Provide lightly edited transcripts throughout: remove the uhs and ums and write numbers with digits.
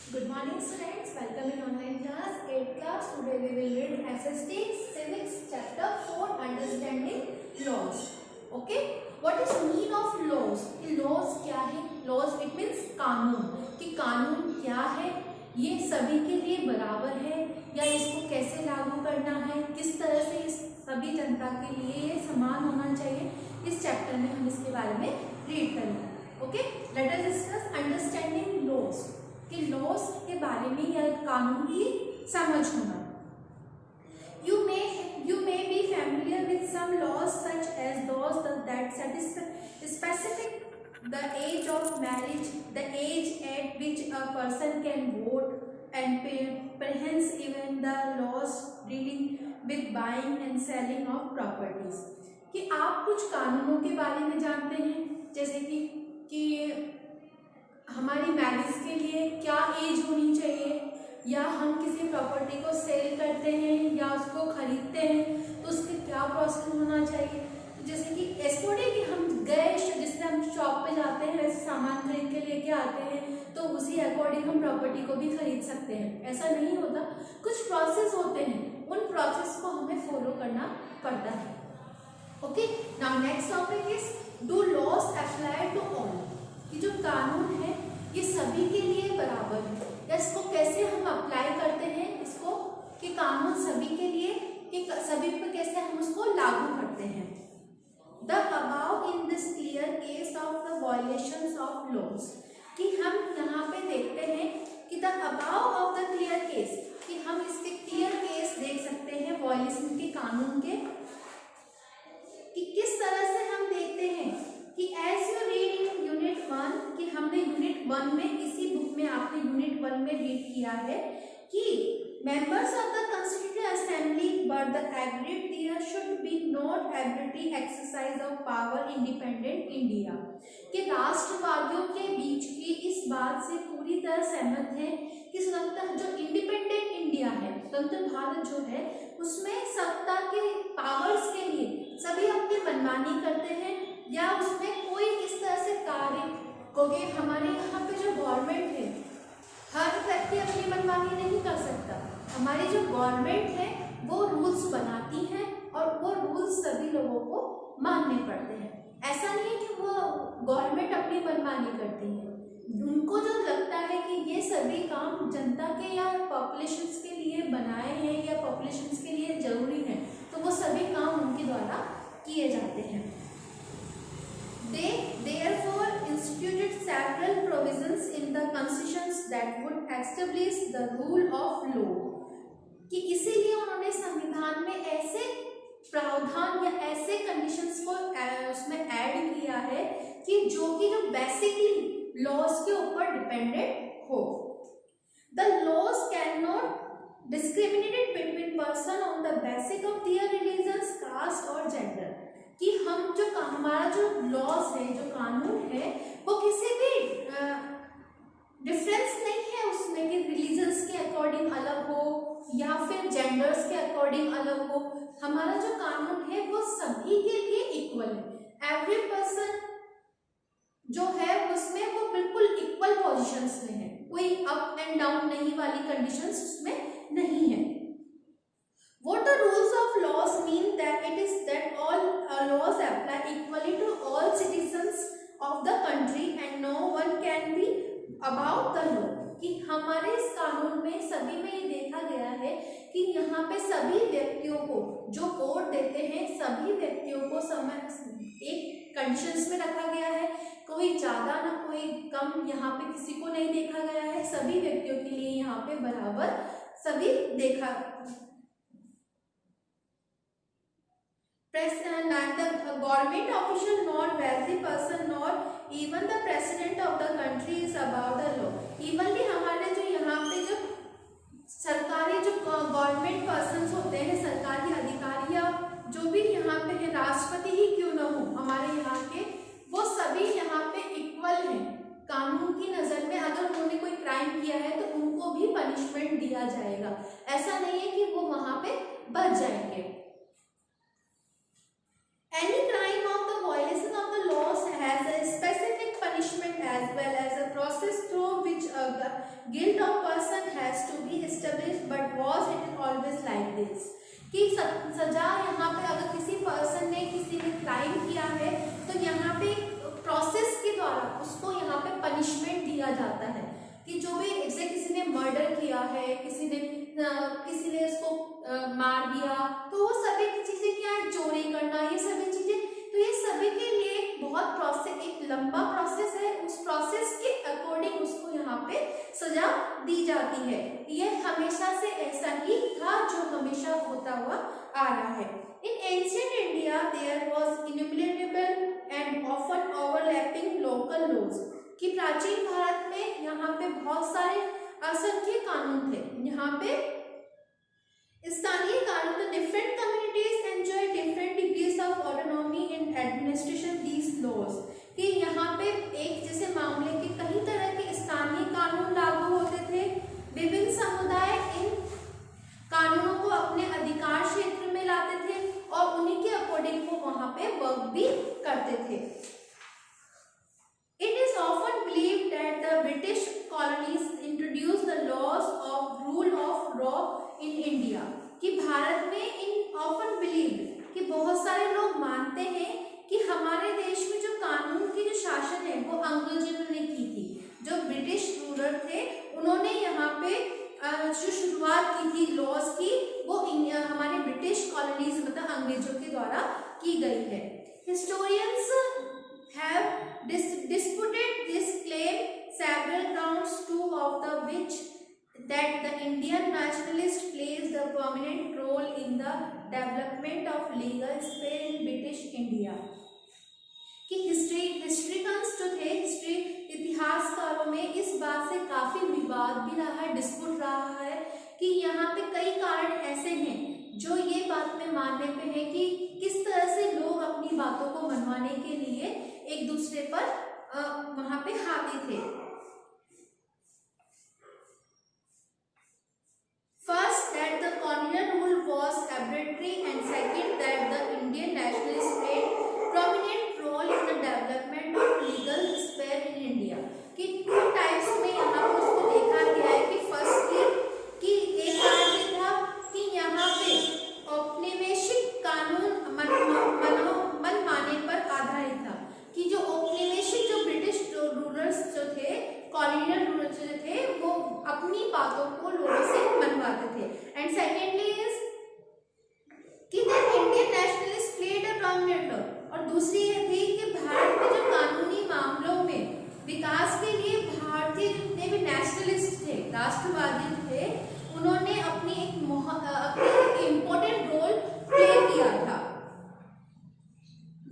Good morning students, welcome in online class 8th class. Today we will read SST Civics chapter 4 Understanding Laws. Okay, what is mean of laws? Laws क्या है? Laws it means कानून. कि कानून क्या है, ये सभी के लिए बराबर है या इसको कैसे लागू करना है, किस तरह से इस सभी जनता के लिए ये समान होना चाहिए, इस चैप्टर में हम इसके बारे में रीड करेंगे. Okay, let us discuss understanding laws. कि लॉज के बारे में या कानून की समझ होना. You may be familiar with some laws such as those that specific the age of marriage, the age at which a person can vote, and perhaps even the laws dealing with buying and selling of properties. कि आप कुछ कानूनों के बारे में जानते हैं, जैसे कि हमारी मैरिज के लिए क्या एज होनी चाहिए, या हम किसी प्रॉपर्टी को सेल करते हैं या उसको खरीदते हैं तो उसके क्या प्रोसेस होना चाहिए. जैसे कि ऐसे कि हम गए, जिससे हम शॉप पे जाते हैं वैसे सामान खरीद के लेके आते हैं तो उसी अकॉर्डिंग हम प्रॉपर्टी को भी खरीद सकते हैं. ऐसा नहीं होता, कुछ प्रोसेस होते हैं, उन प्रोसेस को हमें फॉलो करना पड़ता है. Okay, now next topic is do laws apply to all. कि जो कानून है ये सभी के लिए बराबर है, या इसको कैसे हम अप्लाई करते हैं इसको, कि कानून सभी के लिए, कि सभी पर कैसे हम उसको लागू करते हैं. The above in this clear case of the violations of laws. कि हम यहाँ पे देखते हैं कि the above of the clear case, कि हम इसके क्लियर केस देख सकते हैं वायलेशन के, कानून के, कि किस तरह से हम देखते हैं. कि as you read in unit 1, कि हमने यूनिट 1 में, इसी बुक में आपने यूनिट 1 में रीड किया है कि members of the constituent assembly were the agreed there should be not ability exercise of power independent India. कि राष्ट्रवादियों के बीच की इस बात से पूरी तरह सहमत है कि स्वतंत्र जो इंडिपेंडेंट इंडिया है, स्वतंत्र भारत जो है, उसमें सत्ता के पावर्स के लिए सभी अपनी मनमानी करते हैं, या उसमें कोई इस तरह से कार्य क्योंकि हमारे यहाँ पे जो गवर्नमेंट है, हर व्यक्ति अपनी मनमानी नहीं कर सकता. हमारी जो गवर्नमेंट है वो रूल्स बनाती है और वो रूल्स सभी लोगों को मानने पड़ते हैं. ऐसा नहीं है कि वो गवर्नमेंट अपनी मनमानी करती है. उनको जो लगता है कि ये सभी काम जनता के या पॉपुलेशंस के लिए बनाए हैं या पॉपुलेशंस के लिए जरूरी है, तो वो सभी काम उनके द्वारा किए जाते हैं. They therefore instituted several provisions in the constitutions that would establish the rule of law. कि इसीलिए उन्होंने संविधान में ऐसे प्रावधान या ऐसे कंडीशंस को उसमें ऐड किया है कि जो बेसिकली लॉज के ऊपर डिपेंडेंट हो. The laws cannot discriminate between person on the basis of their religions, caste और gender. कि हम जो हमारा जो लॉज है, जो कानून है, वो किसी भी डिफरेंस नहीं है उसमें कि रिलीजन्स के अकॉर्डिंग अलग हो या फिर जेंडर्स के अकॉर्डिंग अलग हो. हमारा जो कानून है वो सभी के लिए इक्वल है. एवरी पर्सन जो है उसमें वो बिल्कुल इक्वल पोजीशंस में है, कोई अप एंड डाउन नहीं वाली कंडीशंस उसमें नहीं है. What the rules of laws mean that it is that all laws apply equally to all citizens of the country and no one can be above the law. कि हमारे इस कानून में सभी में ये देखा गया है कि यहाँ पे सभी व्यक्तियों को जो वोट देते हैं, सभी व्यक्तियों को एक कंडीशंस में रखा गया है. कोई ज्यादा ना कोई कम यहाँ पे किसी को नहीं देखा गया है. सभी व्यक्तियों के लिए यहाँ पे बराबर सभी देखा. The government official, nor wealthy person, nor even the president of the country is above the law. Evenly हमारे जो यहाँ पे जो सरकारी जो गवर्नमेंट पर्सन्स होते हैं, सरकारी अधिकारी या जो भी यहाँ पे है, राष्ट्रपति ही क्यों न हो हमारे यहाँ के, वो सभी यहाँ पे इक्वल हैं कानून की नजर में. अगर उन्होंने कोई क्राइम किया है तो उनको भी पनिशमेंट दिया जाएगा. ऐसा नहीं है कि वो वहां पे बच जाएंगे. Any crime of the violation of the laws has a specific punishment as well as a process through which a guilt of person has to be established, but was it always like this? कि सजा यहाँ पे अगर किसी person ने किसी ने crime किया है तो यहाँ पे प्रोसेस के द्वारा उसको यहाँ पे पनिशमेंट दिया जाता है कि जो भी जैसे किसी ने मर्डर किया है, किसी ने उसको मार दिया, तो वो सभी चीजें क्या है, चोरी करना, ये सभी चीजें, तो ये सभी के लिए बहुत प्रोसेस, एक लंबा प्रोसेस है, उस प्रोसेस के अकॉर्डिंग उसको यहाँ पे सजा दी जाती है। ये हमेशा से ऐसा ही था जो हमेशा होता हुआ आ रहा है। In ancient India there was innumerable and often overlapping local laws, कि प्राचीन भारत में यहाँ पे बहुत सारे असंख्य कानून थे। यहाँ पे स्थानीय कानून, तो different communities enjoy different degrees of autonomy in administration these laws, कि यहाँ पे एक जैसे मामले के कई तरह के स्थानीय कानून लागू होते थे। विभिन्न समुदाय इन कानूनों को अपने अधिकार क्षेत्र में लाते थे और उन्हीं के अकॉर्डिंग वो वहां पे वर्क भी करते थे। It is often believed that the British colonies introduced the laws of rule of law in India, कि भारत में इन often believed कि बहुत सारे लोग मानते हैं कि हमारे देश में जो कानून की जो शासन है वो अंग्रेजों ने की थी। जो ब्रिटिश रूलर थे उन्होंने यहाँ पे जो शुरुआत की थी लॉज की, वो हमारे ब्रिटिश कॉलोनीज मतलब अंग्रेजों के द्वारा की गई है। Historians have disputed this claim several grounds, two of the which that the Indian nationalist plays the prominent role in the development of legal sphere in British India, कि हिस्ट्रिकन्स जो थे, हिस्ट्री इतिहासकारों में इस बात से काफी विवाद भी रहा है, डिस्प्यूट रहा है कि यहाँ पे कई कारण ऐसे हैं जो ये बात में मानने पे है कि किस तरह से लोग अपनी बातों को मनवाने के लिए एक दूसरे पर वहां पे हावी थे। First that the colonial rule was arbitrary and second that the Indian nationalists played prominent role in the development of legal sphere in India, कि टू टाइप्स में यहाँ पर उसको देखा गया है कि फर्स्टली कि एक कारण ये था कि यहाँ पे औपनिवेशिक कानून मनमाने पर आधारित था, कि जो औपनिवेशिक जो ब्रिटिश रूलर्स जो थे, कॉलोनियल रूलर्स जो थे, वो अपनी बातों को लोगों से मनवाते थे। एंड सेकेंडली इज कि the Indian nationalist played a prominent role, और दूसरी ये थी कि भारत में जो कानूनी मामलों में विकास के लिए भारतीय जितने भी नेशनलिस्ट थे, राष्ट्रवादी थे, उन्होंने अपनी एक इम्पोर्टेंट रोल प्ले किया था।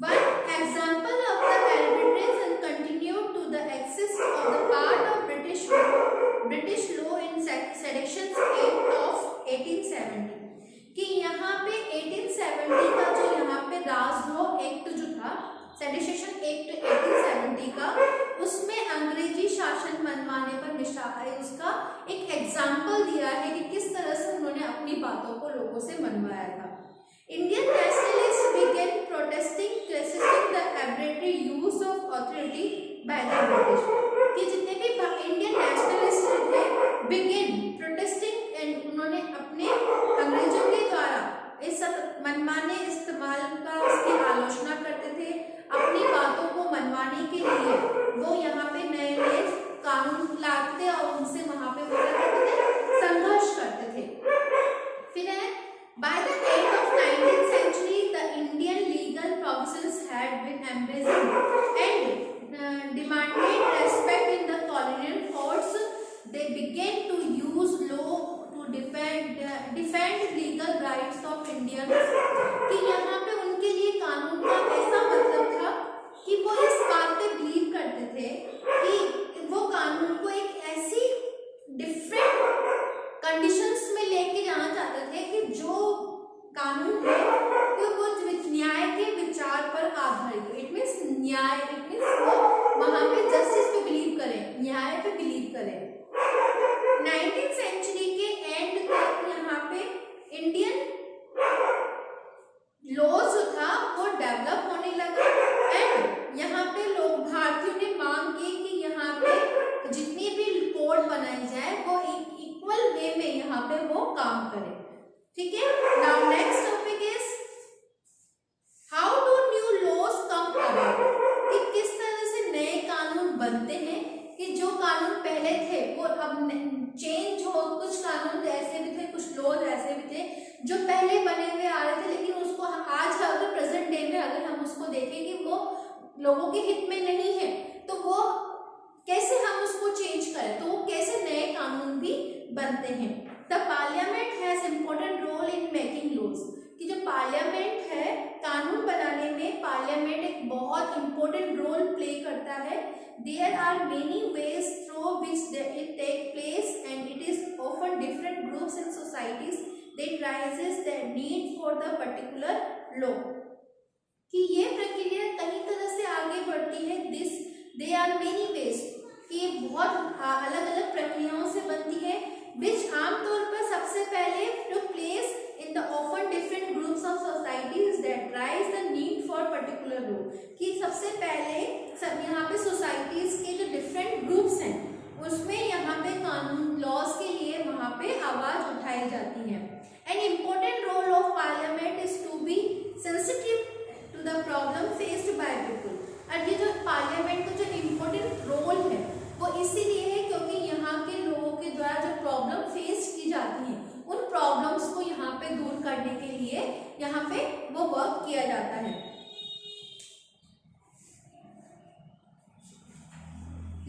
One example of the arbitration continued to the exist of the part of British law in Section 8 of 1870, कि यहाँ पे 1870 का जो यहाँ पे राजद्रोह एक्ट जो था, सेडिशन एक्ट 1870 का, उसमें अंग्रेजी शासन मनवाने पर उसका एक एग्जाम्पल दिया है कि किस तरह से उन्होंने अपनी बातों को लोगों से मनवाया था। Indian nationalists began protesting, resisting the arbitrary use of authority by the British, कि जितने भी इंडियन नेशनलिस्ट थे begin protesting and उन्होंने अपने अंग्रेजों के द्वारा इस मनमाने इस्तेमाल का उसकी आलोचना करते थे। अपनी बातों को मनवाने के लिए वो यहाँ पे नए नए कानून लाते और उनसे वहां पे वो करते थे, संघर्ष करते थे। फिर है by the end of 19th century the Indian legal provisions had been embraced and demanded respect in the colonial courts. They began to use law to defend legal rights of Indians, कि यहाँ पे उनके लिए कानून का ऐसा मतलब था कि वो इस बात पे बिलीव करते थे कि वो कानून को एक ऐसी डिफरेंट कंडीशंस में लेके जाना चाहते थे कि जो कानून है कि वो न्याय के विचार पर आधारित, इट मीन्स न्याय, इट मीन्स वो वहां पे जस्टिस पे बिलीव करें, न्याय पे बिलीव करें। 19th सेंचुरी के एंड तक यहाँ पे इंडियन लॉ जो था वो डेवलप होने लगा एंड यहाँ पे लोग भारतीयों ने मांग की कि यहाँ पे जितनी भी कोड बनाए पे वो काम करे। ठीक है, now next topic is how do new laws come about, कि किस तरह से नए कानून बनते हैं, कि जो कानून पहले थे वो अब चेंज हो, कुछ कानून ऐसे भी थे, कुछ लॉज ऐसे भी थे जो पहले बने हुए आ रहे थे, लेकिन उसको आज अगर प्रेजेंट डे में अगर हम उसको देखें कि वो लोगों के हित में नहीं है, तो वो कैसे हम उसको चेंज करें, तो वो कैसे नए कानून भी बनते हैं। The parliament has important role in making laws, कि जो पार्लियामेंट है कानून बनाने में, पार्लियामेंट एक बहुत इंपॉर्टेंट रोल प्ले करता है। There are many ways through which it take place and it is often different groups in societies that raises the need for the particular law, कि ये प्रक्रिया कई तरह से आगे बढ़ती है। This they are many ways, कि ये बहुत अलग अलग प्रक्रियाओं से बनती है, विच आमतौर पर सबसे पहले took place in the often different groups of societies that rise the need for particular law, कि सबसे पहले सब यहाँ पे सोसाइटीज के जो डिफरेंट ग्रुप्स हैं उसमें यहाँ पे कानून लॉज के लिए वहाँ पे आवाज उठाई जाती है। An important role of parliament is to be sensitive to the problem faced by people, और ये जो पार्लियामेंट का जो इम्पोर्टेंट रोल है वो इसीलिए है क्योंकि यहाँ के लोगों के द्वारा जो प्रॉब्लम फेस की जाती है उन प्रॉब्लम्स को यहाँ पे दूर करने के लिए यहाँ पे वो वर्क किया जाता है।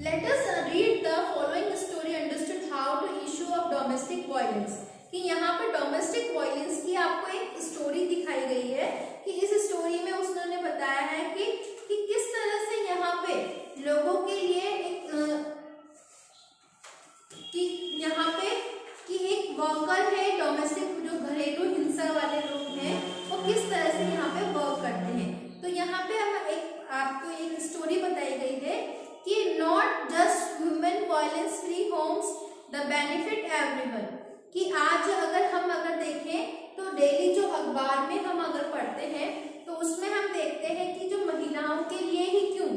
Let us read the following story understood how to issue of domestic violence, कि यहाँ पर डोमेस्टिक वायलेंस की आपको एक स्टोरी दिखाई गई है, कि इस स्टोरी में उसने बताया है कि किस तरह से यहाँ पे लोगों के लिए एक कि यहाँ पे कि एक वर्कर है, डोमेस्टिक जो घरेलू हिंसा वाले लोग हैं वो किस तरह से यहाँ पे वर्क करते हैं। तो यहाँ पे हम आपको एक स्टोरी बताई गई है कि not just women violence free homes the benefit everyone, कि आज अगर देखें तो डेली जो अखबार में हम अगर पढ़ते हैं तो उसमें हम देखते हैं कि जो महिलाओं के लिए ही क्यों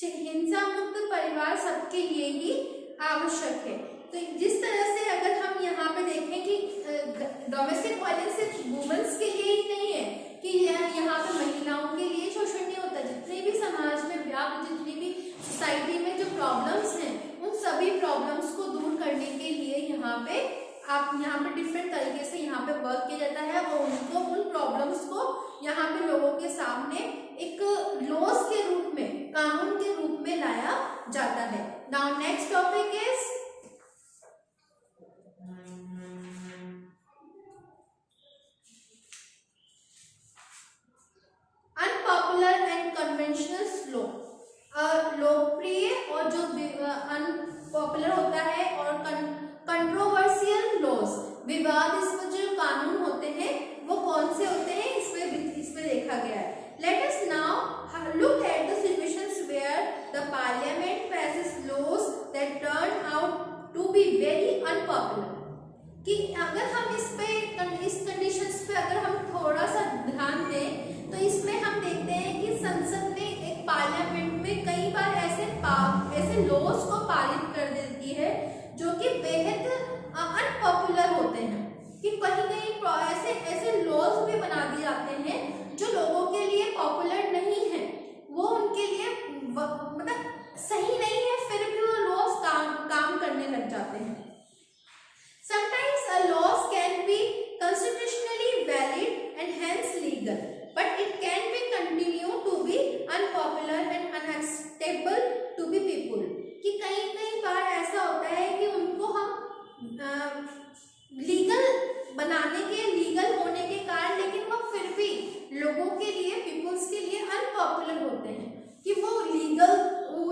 हिंसा मुक्त परिवार सबके लिए ही आवश्यक है। तो जिस तरह से अगर हम यहाँ पे देखें कि डोमेस्टिक वायलेंस सिर्फ वुमेन्स के लिए ही नहीं है, कि यहाँ पे महिलाओं के लिए शोषण नहीं होता, जितने भी समाज में व्याप्त जितनी भी सोसाइटी में जो प्रॉब्लम्स हैं उन सभी प्रॉब्लम्स को दूर करने के लिए यहाँ पे डिफरेंट तरीके से यहाँ पे वर्क किया जाता है और उनको उन प्रॉब्लम्स को यहाँ पे लोगों के सामने एक लॉज के रूप में, कानून के रूप में लाया जाता है। Now next topic is unpopular and conventional law. लोकप्रिय और जो अनपॉपुलर होता है और कंट्रोवर्शियल लॉज, विवादास्पद जो कानून होते हैं वो कौन से होते हैं, इसमें देखा गया है। Let us now look at the situations where the parliament passes laws that turn out to be very unpopular, कि अगर हम इस कंडीशंस पे अगर हम थोड़ा सा ध्यान दें तो इसमें हम देखते हैं कि संसद में एक पार्लियामेंट में कई बार ऐसे लॉज को पारित कर देती है जो कि बेहद अनपॉपुलर होते हैं, कि कहीं ऐसे लॉज भी बना दिए जाते हैं जो लोगों के लिए पॉपुलर नहीं है, वो उनके लिए मतलब सही नहीं है, फिर भी वो लॉज काम करने लग जाते हैं। Sometimes a laws can be constitutionally valid and hence legal, but it can be continue to be unpopular and unacceptable to the people, कि कई बार ऐसा होता है कि उनको हम लीगल होने के कारण लेकिन वो फिर भी लोगों के लिए, पीपल्स के लिए अनपॉपुलर होते हैं, कि वो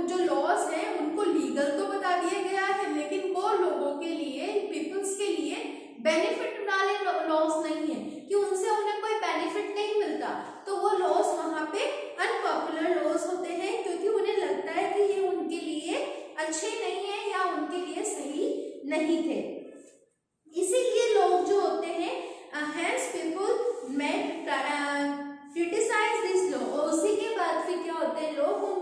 जो लॉज हैं उनको लीगल तो बता दिया गया है लेकिन वो लोगों के लिए, पीपल्स के लिए बेनिफिट वाले लॉज नहीं है, कि उनसे उन्हें कोई बेनिफिट नहीं मिलता, तो वो लॉज वहाँ पे अनपॉपुलर लॉज होते हैं क्योंकि उन्हें लगता है कि ये उनके लिए अच्छे नहीं है या उनके लिए सही नहीं थे। इसीलिए लोग जो होते हैं hence people may criticize this law, और उसी के बाद फिर क्या होते हैं, लोग उन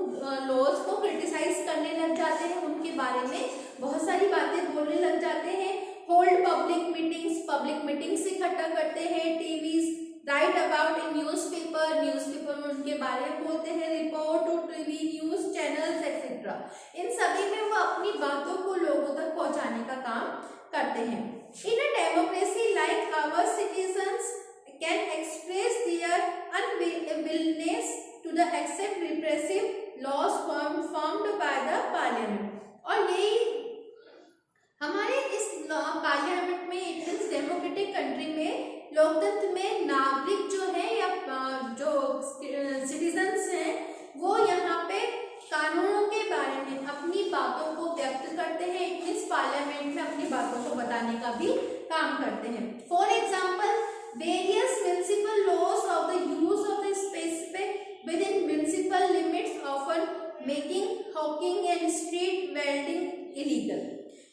लॉज को क्रिटिसाइज करने लग जाते हैं, उनके बारे में बहुत सारी बातें बोलने लग जाते हैं, होल्ड पब्लिक मीटिंग्स इकट्ठा करते हैं, TVs write about in newspaper में उनके बारे में बोलते हैं, report to TV news channels etcetera. इन सभी में वो अपनी बातों को लोगों तक पहुंचाने का काम करते हैं। In a democracy like our citizens can express their unwillingness to the accept repressive laws formed by the parliament. और यही हमारे इस पार्लियामेंट में, इस डेमोक्रेटिक कंट्री में, लोकतंत्र में नागरिक जो है या जो सिटीजन्स हैं वो यहाँ पे कानूनों के बारे में अपनी बातों को व्यक्त करते हैं, इस पार्लियामेंट में अपनी बातों को बताने का भी काम करते हैं। For example various municipal laws of the use of the specific within municipal limits often making hawking and street welding illegal.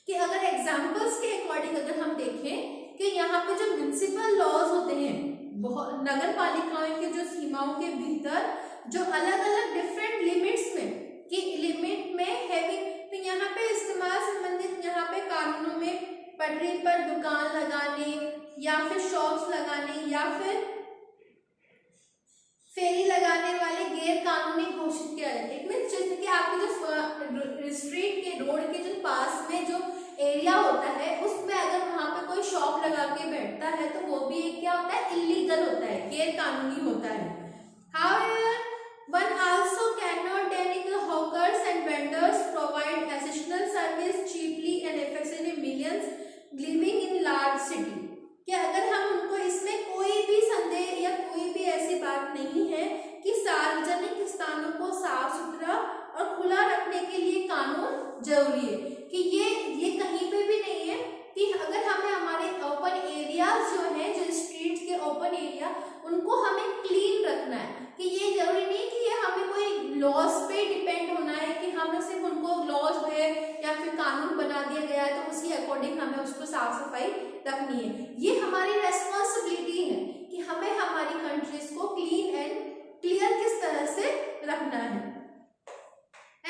कि अगर एग्जाम्पल्स के अकॉर्डिंग अगर हम देखें कि यहाँ पे जो म्युनिसिपल लॉज होते हैं, बहुत नगर पालिकाओं के जो सीमाओं के भीतर जो अलग अलग डिफरेंट लिमिट्स में कि लिमिट में हैविंग, तो यहाँ पे इस्तेमाल संबंधित यहाँ पे कानूनों में पटरी पर दुकान लगाने या फिर शॉप्स लगाने या फिर फेरी लगाने वाले गैर कानूनी घोषित किया जाता है। इट मीन्स जैसे कि आपके जो स्ट्रीट के रोड के जो पास में जो एरिया होता है उसमें अगर वहां पे कोई शॉप लगा के बैठता है तो वो भी एक क्या होता है, इलीगल होता है, गैर कानूनी होता है। However, one also cannot deny the hawkers and vendors provide essential service cheaply and effectively millions living in large city। कि अगर हम उनको, इसमें कोई भी संदेह या कोई भी ऐसी बात नहीं है कि सार्वजनिक स्थानों को साफ सुथरा और खुला रखने के लिए कानून जरूरी है। कि ये कहीं पे भी नहीं है कि अगर हमें हमारे ओपन एरियाज जो है, जो स्ट्रीट्स के ओपन एरिया, उनको हमें क्लीन रखना है। कि ये जरूरी नहीं कि ये हमें कोई लॉज पे डिपेंड होना है कि हमें सिर्फ उनको लॉज है या फिर कानून बना दिया गया है तो उसके अकॉर्डिंग हमें उसको साफ सफाई रखनी है। ये हमारी रेस्पॉन्सिबिलिटी है कि हमें हमारी कंट्रीज को क्लीन एंड क्लियर किस तरह से रखना है।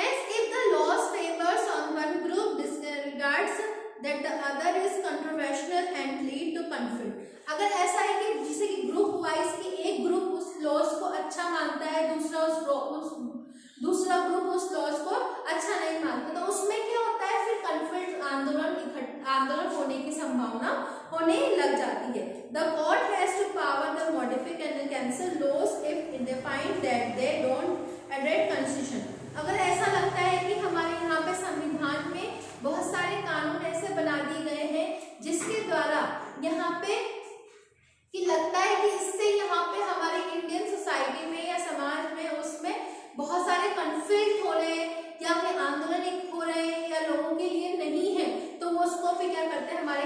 As if the laws favors on one group disregards that the other is controversial and lead to conflict। अगर ऐसा है कि जैसे कि ग्रुप वाइज कि एक ग्रुप उस लॉज को अच्छा मानता है, दूसरा ग्रुप उस लॉज को अच्छा नहीं मानता, तो उसमें क्या होता है, फिर कन्फ्लिक्ट, आंदोलन होने की संभावना होने लग जाती है। The court has to power to modify and cancel laws if they find that they don't adhere constitution। अगर ऐसा लगता है कि हमारे यहाँ पे संविधान में बहुत सारे कानून ऐसे बना दिए गए हैं जिसके द्वारा यहाँ पे कि लगता है कि इससे यहाँ पे हमारे इंडियन सोसाइटी में या समाज में उसमें बहुत सारे कन्फ्लिक्ट हो रहे हैं या फिर आंदोलन हो रहे हैं या लोगों के लिए नहीं है, तो वो उसको फिर क्या करते हैं, हमारे